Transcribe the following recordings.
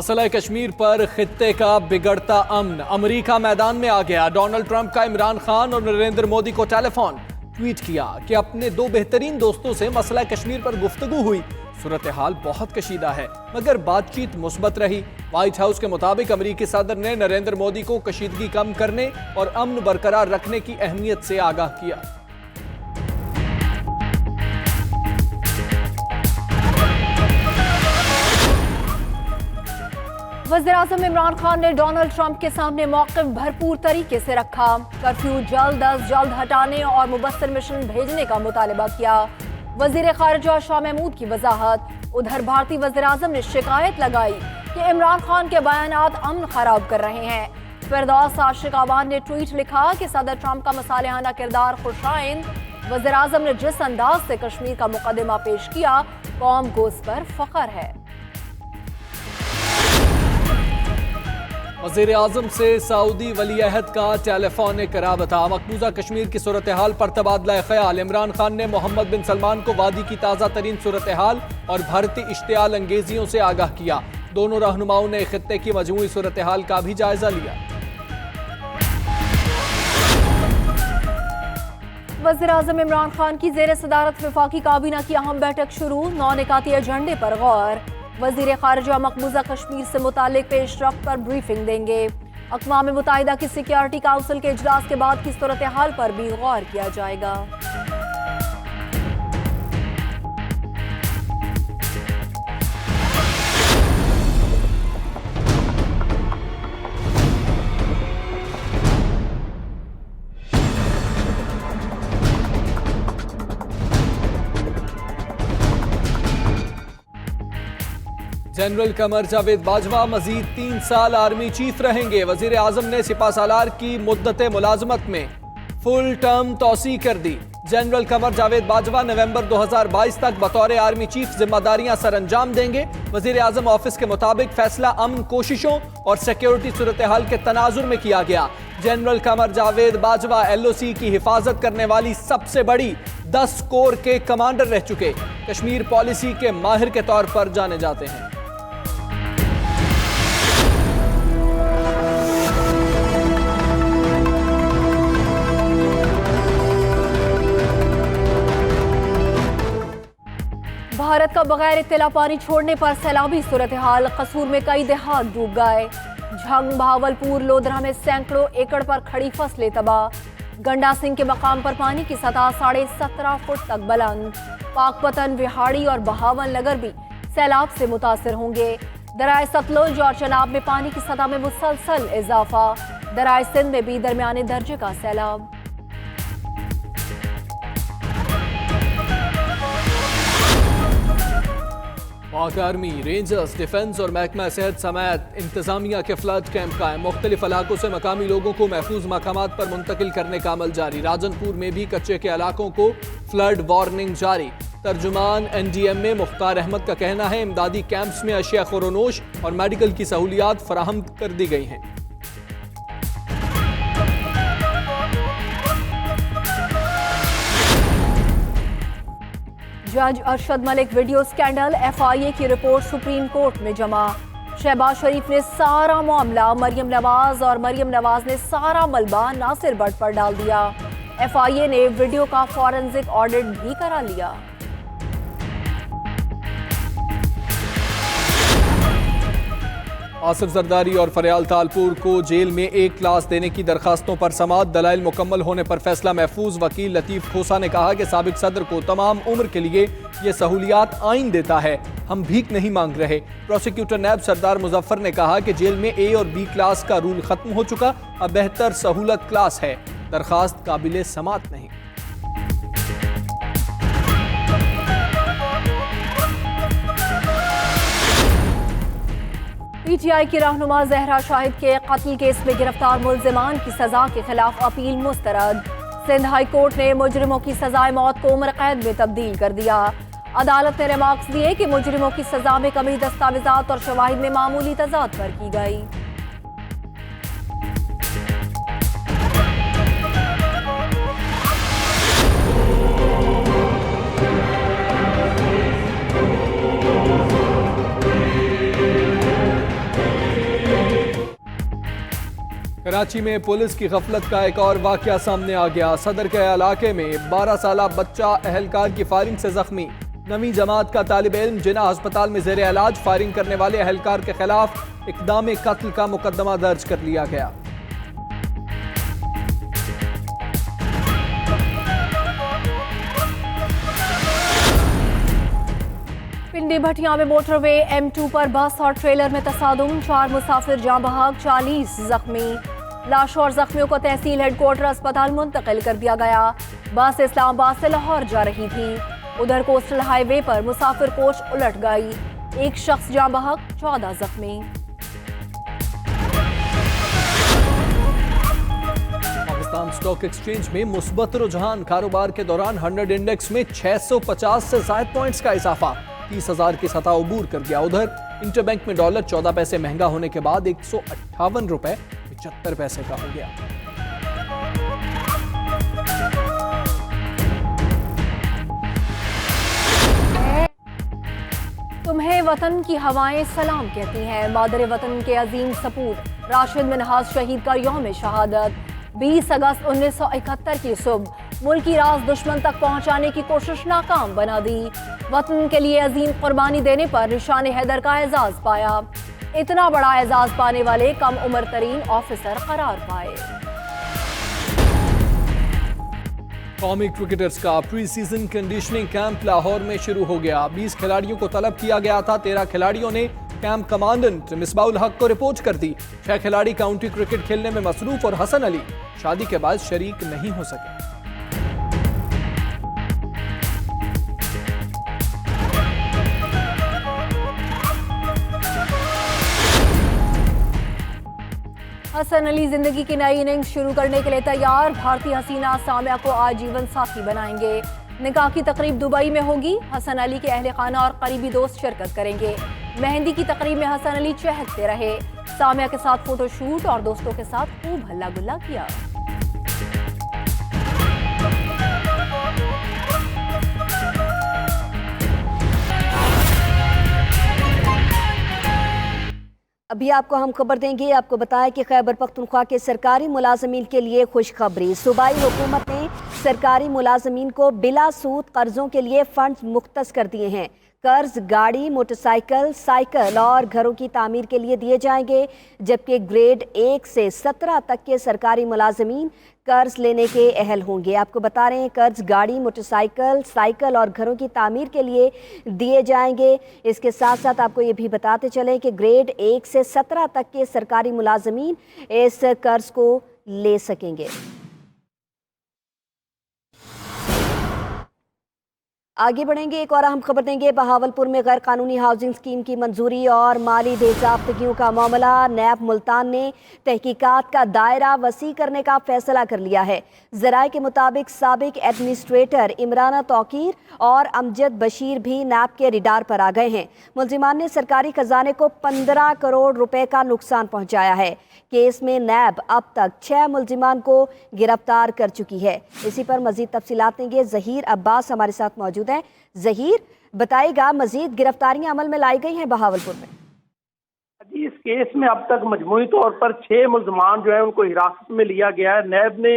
मसला कश्मीर पर खित्ते का बिगड़ता अमन, अमेरिका मैदान में आ गया। डोनाल्ड ट्रंप का इमरान खान और नरेंद्र मोदी को टेलीफोन, ट्वीट किया कि अपने दो बेहतरीन दोस्तों से मसला कश्मीर पर गुफ्तगू हुई। सूरत हाल बहुत कशीदा है मगर बातचीत मुस्बत रही। व्हाइट हाउस के मुताबिक अमेरिकी सदर ने नरेंद्र मोदी को कशीदगी कम करने और अमन बरकरार रखने की अहमियत से आगाह किया। वज़ीर-ए-आज़म इमरान खान ने डोनाल्ड ट्रंप के सामने मौक़िफ़ भरपूर तरीके से रखा। कर्फ्यू जल्द अज जल्द हटाने और मुबस्सिर मिशन भेजने का मुतालबा किया। वज़ीर ख़ारिजा शाह महमूद की वजाहत। उधर भारतीय वज़ीर-ए-आज़म ने शिकायत लगाई कि इमरान खान के बयानात अमन खराब कर रहे हैं। फिरदौस आशिक आवान ने ट्वीट लिखा कि सदर ट्रंप का मसालिहाना किरदार खुशाइंद। वज़ीर-ए-आज़म ने जिस अंदाज से कश्मीर का मुकदमा पेश किया, कौम को उस पर फ़ख्र है। वज़ीर आज़म से सऊदी वली-ए-अहद का टेलीफोनिक राबता। मकबूजा कश्मीर की सूरत हाल पर तबादला ख्याल। इमरान खान ने मोहम्मद बिन सलमान को वादी की ताज़ा तरीन सूरत हाल और भारतीय इश्तियाल अंगेजियों से आगाह किया। दोनों रहनुमाओं ने खित्ते की मजमूई सूरत हाल का भी जायजा लिया। वज़ीर-ए-आज़म इमरान खान की ज़ेर सदारत वफाकी काबीना की अहम बैठक शुरू। 9 निकाती एजेंडे पर गौर। वज़ीर ख़ारिजा मकबूजा कश्मीर से मुतालिक पेशरफ्त पर ब्रीफिंग देंगे। अक़वाम मुत्तहिदा की सिक्योरिटी काउंसिल के इजलास के बाद की सूरत हाल पर भी गौर किया जाएगा। जनरल कमर जावेद बाजवा मजीद 3 साल आर्मी चीफ रहेंगे। वजीर आजम ने सिपा सालार की मुद्दत मुलाजमत में फुल टर्म तोसी कर दी। जनरल कमर जावेद बाजवा नवंबर 2022 तक बतौर आर्मी चीफ जिम्मेदारियां सर अंजाम देंगे। वजीर आजम ऑफिस के मुताबिक फैसला अमन कोशिशों और सिक्योरिटी सूरत हाल के तनाजुर में किया गया। जनरल कमर जावेद बाजवा LOC की हिफाजत करने वाली सबसे बड़ी 10 कोर के कमांडर रह चुके कश्मीर पॉलिसी के माहिर के तौर पर जाने जाते हैं। भारत का बगैर इत्तला पानी छोड़ने पर सैलाबी सूरत हाल। कसूर में कई देहात डूब गए। झंग, भावलपुर, लोधरा में सैकड़ों एकड़ पर खड़ी फसलें तबाह। गंडा सिंह के मकाम पर पानी की सतह 17.5 फुट तक बुलंद। पाकपतन, विहाड़ी और बहावन नगर भी सैलाब से मुतासर होंगे। दराय सतलुज और चनाब में पानी की सतह में मुसलसल इजाफा। दराय सिंध में भी दरमियाने दर्जे का सैलाब। पाक आर्मी, रेंजर्स, डिफेंस और महकमा सेहत समेत इंतजामिया के फ्लड कैंप कायम। मुख्तलिफ इलाकों से मकामी लोगों को महफूज मकामात पर मुंतकिल करने का अमल जारी। राजनपुर में भी कच्चे के इलाकों को फ्लड वार्निंग जारी। तर्जुमान NDMA मुख्तार अहमद का कहना है इमदादी कैंप्स में अशिया खुरोनोश और मेडिकल की सहूलियात फराहम कर दी गई हैं। जज Arshad Malik video scandal, FIA की रिपोर्ट सुप्रीम कोर्ट में जमा। शहबाज शरीफ ने सारा मामला मरियम नवाज और मरियम नवाज ने सारा मलबा नासिर भट्ट पर डाल दिया। FIA ने वीडियो का फॉरेंसिक ऑडिट भी करा लिया। आसिफ जरदारी और फरियाल तालपुर को जेल में 1 क्लास देने की दरखास्तों पर समाअत। दलाइल मुकम्मल होने पर फैसला महफूज। वकील लतीफ खोसा ने कहा कि साबिक सदर को तमाम उम्र के लिए ये सहूलियात आइन देता है, हम भीख नहीं मांग रहे। प्रोसिक्यूटर नैब सरदार मुजफ्फर ने कहा कि जेल में A और B क्लास का रूल खत्म हो चुका, अब बेहतर सहूलत क्लास है। दरखास्त काबिल समाअत नहीं। PTI की रहनुमा जहरा शाहिद के कत्ल केस में गिरफ्तार मुल्जिमान की सजा के खिलाफ अपील मुस्तरद। सिंध हाई कोर्ट ने मुजरिमों की सजाए मौत को उम्र कैद में तब्दील कर दिया। अदालत ने रिमार्क्स दिए कि मुजरिमों की सजा में कमी दस्तावेजात और शवाहिद में मामूली तजाद पर की गई। कराची में पुलिस की गफलत का एक और वाकया सामने आ गया। सदर के इलाके में 12 साला बच्चा अहलकार की फायरिंग से जख्मी। नवी जमात का तालिब इल्म जिना अस्पताल में जेर इलाज। फायरिंग करने वाले अहलकार के खिलाफ इक़दाम कत्ल का मुकदमा दर्ज कर लिया गया। पिंडी भटिया में मोटरवे M2 पर बस और ट्रेलर में तसादुम। 4 मुसाफिर जाँ बहक, 40 जख्मी। लाशों और जख्मियों को तहसील हेडक्वार्टर अस्पताल मुंतकिल कर दिया गया। बस इस्लामाबाद से लाहौर जा रही थी। उधर कोस्टल हाईवे पर मुसाफिर कोच उलट गई। 1 शख्स जाँ बहक, 14 जख्मी। पाकिस्तान स्टॉक एक्सचेंज में मुस्बत रुझान। कारोबार के दौरान 100 इंडेक्स में 650 से ज्यादा पॉइंट्स का इजाफा। 30,000 की सतह अबूर कर गया। उधर इंटरबैंक में डॉलर 14 पैसे महंगा होने के बाद 158 रुपए 75 पैसे का हो गया। तुम्हें वतन की हवाएं सलाम कहती हैं। मादर वतन के अजीम सपूत राशिद मिन्हाज शहीद का यौम शहादत। 20 अगस्त 1971 की सुबह मुल्की राज दुश्मन तक पहुंचाने की कोशिश नाकाम बना दी। वतन के लिए अजीम कुर्बानी देने पर निशान हैदर का एजाज पाया। इतना बड़ा एजाज पाने वाले कम उम्र तरीन ऑफिसर करार पाए। कौमी क्रिकेटर्स का pre season conditioning camp Lahore में शुरू हो गया। 20 खिलाड़ियों को तलब किया गया था। 13 खिलाड़ियों ने कैंप कमांडेंट मिसबाउल हक को रिपोर्ट कर दी। 6 खिलाड़ी काउंटी क्रिकेट खेलने में मसरूफ और हसन अली शादी के बाद शरीक नहीं हो सके। हसन अली जिंदगी की नई इनिंग्स शुरू करने के लिए तैयार। भारतीय हसीना सामिया को आजीवन साथी बनाएंगे। निकाह की तकरीब दुबई में होगी। हसन अली के अहले खाना और करीबी दोस्त शिरकत करेंगे। मेहंदी की तकरीब में हसन अली चहकते रहे। सामिया के साथ फोटोशूट और दोस्तों के साथ खूब हल्ला गुल्ला किया। अभी आपको हम खबर देंगे। आपको बताया कि खैबर पख्तूनख्वा के सरकारी मुलाजमीन के लिए खुशखबरी। सूबाई हुकूमत ने सरकारी मुलाजमीन को बिला सूद कर्जों के लिए फंड्स मुख्तस कर दिए हैं। कर्ज गाड़ी, मोटरसाइकिल, साइकिल और घरों की तामीर के लिए दिए जाएंगे, जबकि ग्रेड 1 से 17 तक के सरकारी मुलाजमीन कर्ज लेने के अहल होंगे। आपको बता रहे हैं कर्ज गाड़ी, मोटरसाइकिल, साइकिल और घरों की तामीर के लिए दिए जाएंगे। इसके साथ साथ आपको ये भी बताते चलें कि ग्रेड 1 से 17 तक के सरकारी मुलाजमीन इस कर्ज को ले सकेंगे। आगे बढ़ेंगे, एक और अहम खबर देंगे। बहावलपुर में गैर कानूनी हाउसिंग स्कीम की मंजूरी और माली बेज़ाब्तगियों का मामला। नैब मुल्तान ने तहकीकात का दायरा वसी करने का फैसला कर लिया है। ज़राए के मुताबिक साबिक एडमिनिस्ट्रेटर इमराना तौकीर और अमजद बशीर भी नैब के रिडार पर आ गए हैं। मुलजिमान ने सरकारी खजाने को 15 करोड़ रुपए का नुकसान पहुंचाया है। केस में नैब अब तक 6 मुलजिमान को गिरफ्तार कर चुकी है। इसी पर मजीद तफसीलात देंगे। जहीर अब्बास हमारे साथ मौजूद है। जहीर, बताइएगा मजीद गिरफ्तारियां अमल में लाई गई हैं बहावलपुर में? जी, इस केस में अब तक मजमूई तौर पर 6 मुल्जमान जो है उनको हिरासत में लिया गया है। नैब ने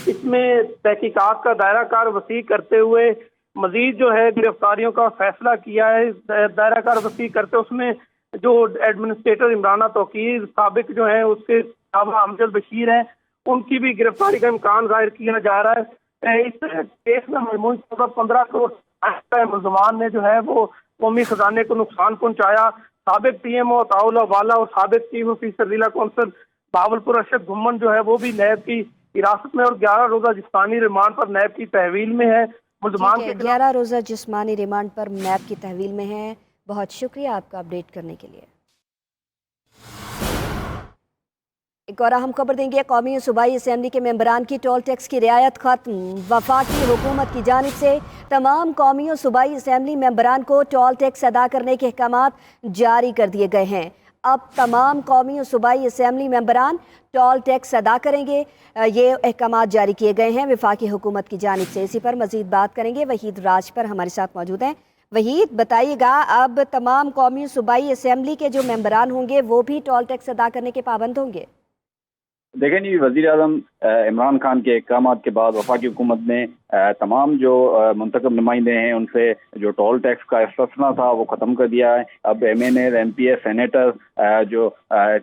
इसमें तहकीकात का दायरा कार वसी करते हुए मजीद जो है गिरफ्तारियों का फैसला किया है। दायरा कार वसी करते उसमें जो एडमिनिस्ट्रेटर इमराना तौकीर साबिक जो है, उसके अलावा अमजद बशीर हैं, उनकी भी गिरफ्तारी का इम्कान जाहिर किया जा रहा है। इस केस में मजमूई तौर पर 15 करोड़ मुल्जमान ने जो है वो कौमी खजाने को नुकसान पहुंचाया। साबिक PMO अताउल्लाह वाला और साबिक चीफ ऑफिसर जिला कौंसल बहावलपुर अरशद घुम्मन जो है वो भी नैब की हिरासत में और 11 रोजा जिस्मानी रिमांड पर नैब की तहवील में है। मुल्जमान के 11 रोजा जिस्मानी रिमांड पर नैब की तहवील में है। बहुत शुक्रिया आपका अपडेट करने के लिए। एक और अहम खबर देंगे। कौमी और सूबाई असेंबली के मेंबरान की टोल टैक्स की रियायत खत्म। वफाकी हुकूमत की जानिब से तमाम कौमी और सूबाई असेंबली मेंबरान को टोल टैक्स अदा करने के अहकामात जारी कर दिए गए हैं। अब तमाम कौमी और सूबाई असेंबली मेंबरान टोल टैक्स अदा करेंगे। ये अहकामात जारी किए गए हैं वफाकी हुकूमत की जानिब से। इसी पर मजीद बात करेंगे। वहीद राज पर हमारे साथ मौजूद हैं। वहीद, बताइएगा अब तमाम कौमी और सूबाई असेंबली के जो मेंबरान होंगे वो भी टोल टैक्स अदा करने के पाबंद होंगे? देखें जी, वज़ीर आज़म इमरान खान के इक़दाम के बाद वफाकी हुकूमत ने तमाम जो मुंतखब नुमाइंदे हैं उनसे जो टोल टैक्स का इस्तिस्ना था वो ख़त्म कर दिया है। अब MNA, MPs, सेनेटर जो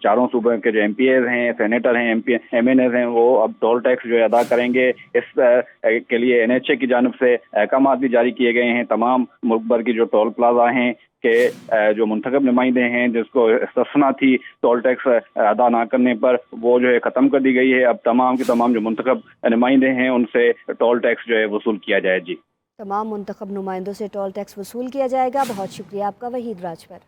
चारों सूबों के जो MPs हैं, सेनेटर हैं, MNAs हैं, वो अब टोल टैक्स जो है अदा करेंगे। इस के लिए NHA की जानिब से अहकाम भी जारी किए गए हैं। तमाम मुल्क भर की जो टोल प्लाजा हैं के जो मुंतखब नुमाइंदे हैं जिसको इस्तिस्ना थी टोल टैक्स अदा ना करने पर, वो जो है ख़त्म कर दी गई है। अब तमाम के तमाम जो मुंतखब नुमाइंदे हैं उनसे टोल टैक्स जो है वसूल किया जाए। जी, तमाम मुंतखब नुमाइंदों से टोल टैक्स वसूल किया जाएगा। बहुत शुक्रिया आपका वहीद राजभर।